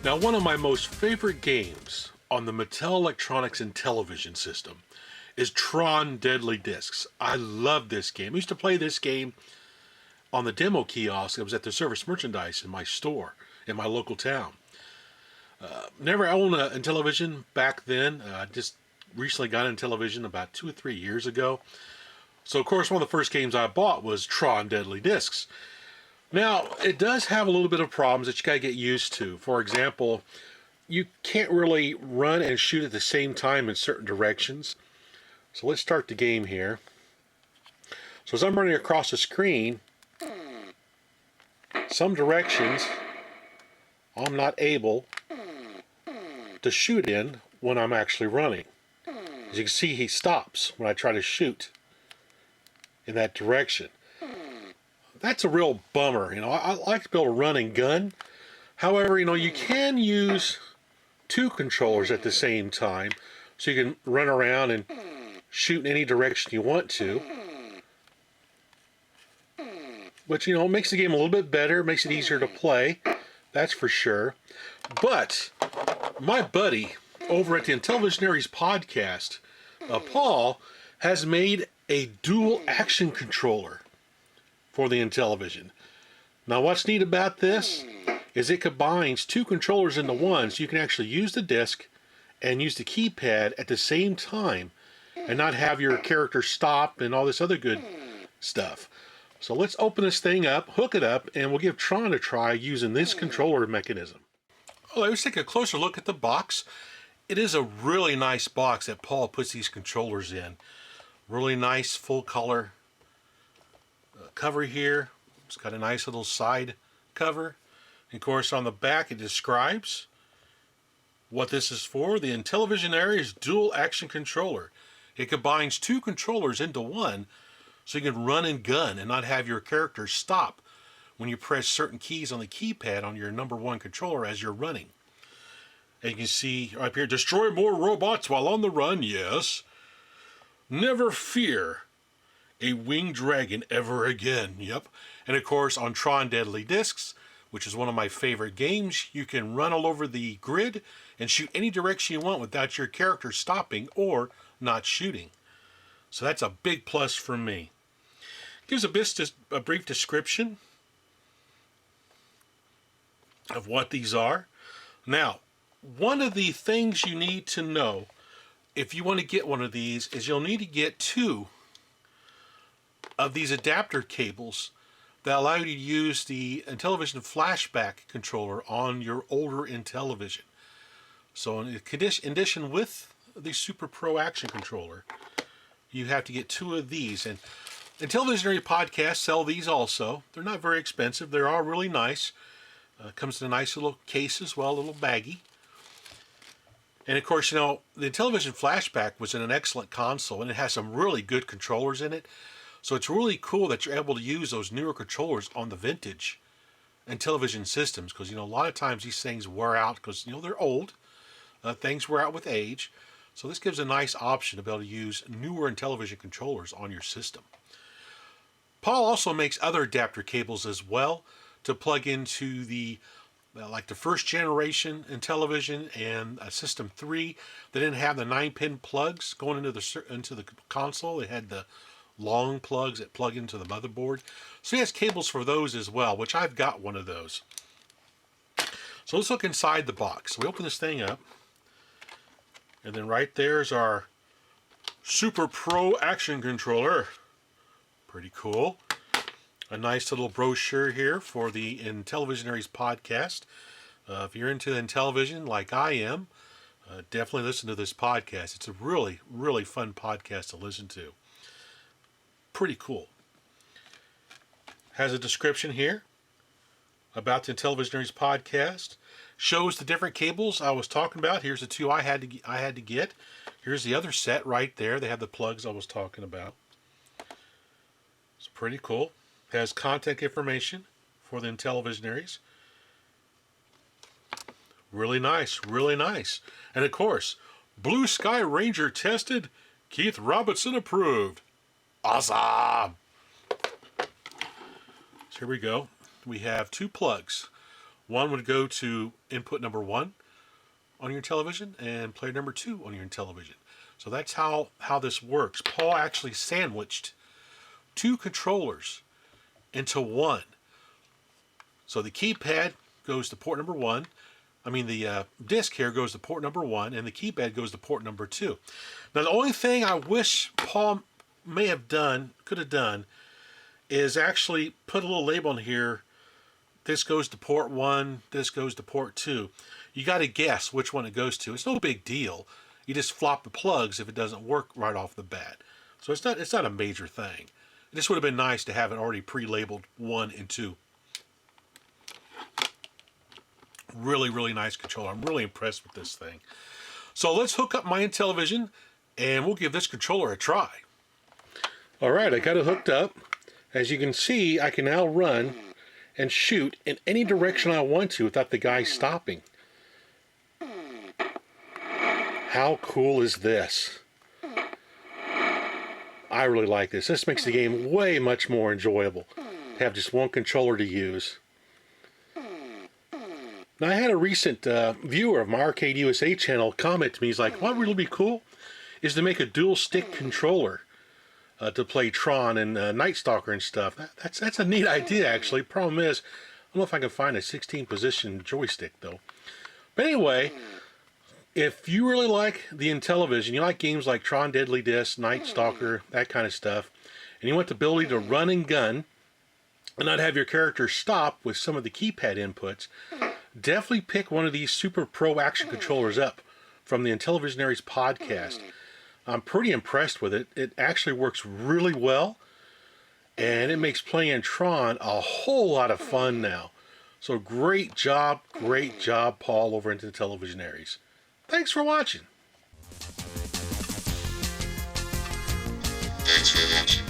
Now, one of my most favorite games on the Mattel Electronics Intellivision system is Tron Deadly Discs. I love this game. I used to play this game on the demo kiosk. It was at the Service Merchandise in my store in my local town. Never owned an Intellivision back then. Just recently got an Intellivision about 2 or 3 years ago. So, of course, one of the first games I bought was Tron Deadly Discs. Now, it does have a little bit of problems that you gotta get used to. For example, you can't really run and shoot at the same time in certain directions. So let's start the game here. So as I'm running across the screen, some directions I'm not able to shoot in when I'm actually running. As you can see, he stops when I try to shoot in that direction. That's a real bummer. I like to be able to run and gun. However, you can use 2 controllers at the same time, so you can run around and shoot in any direction you want to. Which, makes the game a little bit better, makes it easier to play, that's for sure. But my buddy over at the Intellivisionaries podcast, Paul, has made a dual action controller for the Intellivision. Now, what's neat about this is it combines 2 controllers into one, so you can actually use the disc and use the keypad at the same time and not have your character stop and all this other good stuff. So let's open this thing up, hook it up, and we'll give Tron a try using this controller mechanism. Well, let's take a closer look at the box. It is a really nice box that Paul puts these controllers in. Really nice full color cover here. It's got a nice little side cover. And of course, on the back it describes what this is for: the Intellivisionaries dual action controller. It combines 2 controllers into one, so you can run and gun and not have your character stop when you press certain keys on the keypad on your number 1 controller as you're running. And you can see up here, destroy more robots while on the run, yes. Never fear a winged dragon ever again, yep. And of course, on Tron Deadly Discs, which is one of my favorite games, you can run all over the grid and shoot any direction you want without your character stopping or not shooting. So that's a big plus for me. Gives a brief description of what these are. Now, one of the things you need to know if you want to get one of these is you'll need to get 2 of these adapter cables that allow you to use the Intellivision flashback controller on your older Intellivision. So in addition with the Super Pro Action controller, you have to get 2 of these. And Intellivisionary podcasts sell these also. They're not very expensive. They are really nice. Comes in a nice little case as well, a little baggie. And of course, the Intellivision flashback was in an excellent console, and it has some really good controllers in it. So it's really cool that you're able to use those newer controllers on the vintage Intellivision systems, because a lot of times these things wear out because they're old. Things wear out with age. So this gives a nice option to be able to use newer Intellivision controllers on your system. Paul also makes other adapter cables as well to plug into the like the first generation Intellivision and System 3. They didn't have the 9-pin plugs going into the console. They had the long plugs that plug into the motherboard. So he has cables for those as well, which I've got one of those. So let's look inside the box. So we open this thing up, and then right there's our Super Pro Action controller. Pretty cool. A nice little brochure here for the Intellivisionaries podcast. If you're into Intellivision like I am, definitely listen to this podcast. It's a really, really fun podcast to listen to. Pretty cool. Has a description here about the Intellivisionaries podcast. Shows the different cables I was talking about. Here's the 2 I had to get. Here's the other set right there. They have the plugs I was talking about. It's pretty cool. Has contact information for the Intellivisionaries. Really nice, really nice. And of course, Blue Sky Ranger tested, Keith Robinson approved. Awesome! So here we go. We have 2 plugs. One would go to input number 1 on your television and player number 2 on your television. So that's how this works. Paul actually sandwiched 2 controllers into one. So the keypad goes to port number 1. I mean, the disc here goes to port number 1, and the keypad goes to port number 2. Now, the only thing I wish Paul could have done, is actually put a little label on here. This goes to port 1, this goes to port 2. You got to guess which one it goes to. It's no big deal. You just flop the plugs if it doesn't work right off the bat. So it's not a major thing. It just would have been nice to have it already pre-labeled 1 and 2. Really, really nice controller. I'm really impressed with this thing. So let's hook up my Intellivision and we'll give this controller a try. Alright, I got it hooked up. As you can see, I can now run and shoot in any direction I want to without the guy stopping. How cool is this? I really like this. This makes the game way much more enjoyable to have just one controller to use. Now, I had a recent viewer of my Arcade USA channel comment to me. He's like, what would really be cool is to make a dual stick controller to play Tron and Night Stalker and stuff. That's a neat idea, actually. Problem is, I don't know if I can find a 16 position joystick though. But anyway, if you really like the Intellivision, you like games like Tron Deadly Disc, Night Stalker, that kind of stuff, and you want the ability to run and gun and not have your character stop with some of the keypad inputs, definitely pick one of these Super Pro action controllers up from the Intellivisionaries podcast. I'm pretty impressed with it. It actually works really well, and it makes playing Tron a whole lot of fun now. So great job, Paul, over into Intellivisionaries. Thanks for watching. Thanks for watching.